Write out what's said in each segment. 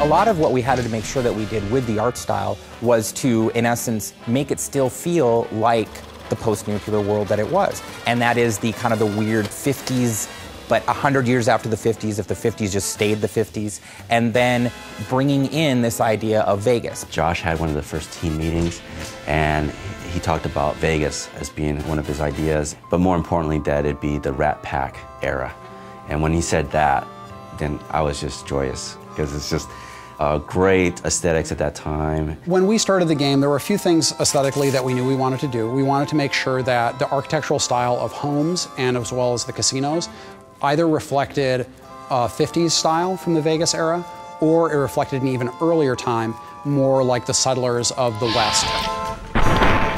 A lot of what we had to make sure that we did with the art style was to, in essence, make it still feel like the post-nuclear world that it was. And that is the kind of the weird 50s, but 100 years after the 50s, if the 50s just stayed the 50s, and then bringing in this idea of Vegas. Josh had one of the first team meetings, and he talked about Vegas as being one of his ideas, but more importantly that it'd be the Rat Pack era. And when he said that, then I was just joyous, because it's just great aesthetics at that time. When we started the game, there were a few things aesthetically that we knew we wanted to do. We wanted to make sure that the architectural style of homes and as well as the casinos either reflected 50s style from the Vegas era, or it reflected an even earlier time, more like the settlers of the West.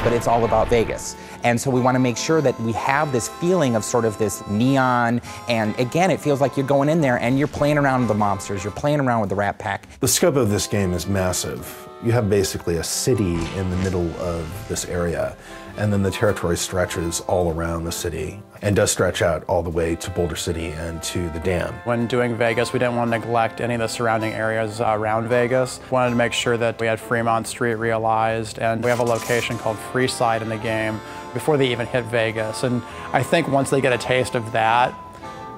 But it's all about Vegas. And so we want to make sure that we have this feeling of sort of this neon, and again, it feels like you're going in there and you're playing around with the mobsters, you're playing around with the Rat Pack. The scope of this game is massive. You have basically a city in the middle of this area, and then the territory stretches all around the city and does stretch out all the way to Boulder City and to the dam. When doing Vegas, we didn't want to neglect any of the surrounding areas around Vegas. We wanted to make sure that we had Fremont Street realized, and we have a location called Freeside in the game before they even hit Vegas. And I think once they get a taste of that,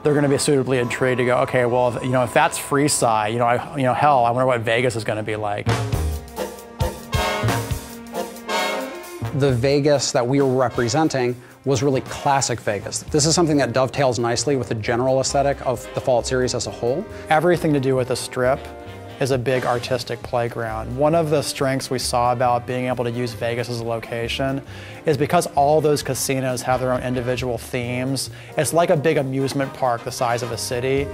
they're going to be suitably intrigued to go, okay, well, if that's Freeside, hell, I wonder what Vegas is going to be like. The Vegas that we were representing was really classic Vegas. This is something that dovetails nicely with the general aesthetic of the Fallout series as a whole. Everything to do with the Strip is a big artistic playground. One of the strengths we saw about being able to use Vegas as a location is because all those casinos have their own individual themes. It's like a big amusement park the size of a city.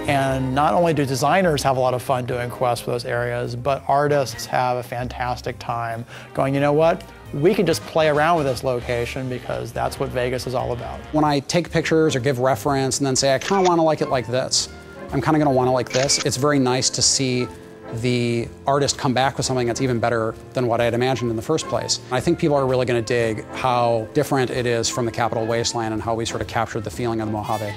And not only do designers have a lot of fun doing quests for those areas, but artists have a fantastic time going, you know what? We can just play around with this location because that's what Vegas is all about. When I take pictures or give reference and then say, I kind of want to like it like this, I'm kind of going to want to like this, it's very nice to see the artist come back with something that's even better than what I had imagined in the first place. I think people are really going to dig how different it is from the Capital Wasteland and how we sort of captured the feeling of the Mojave.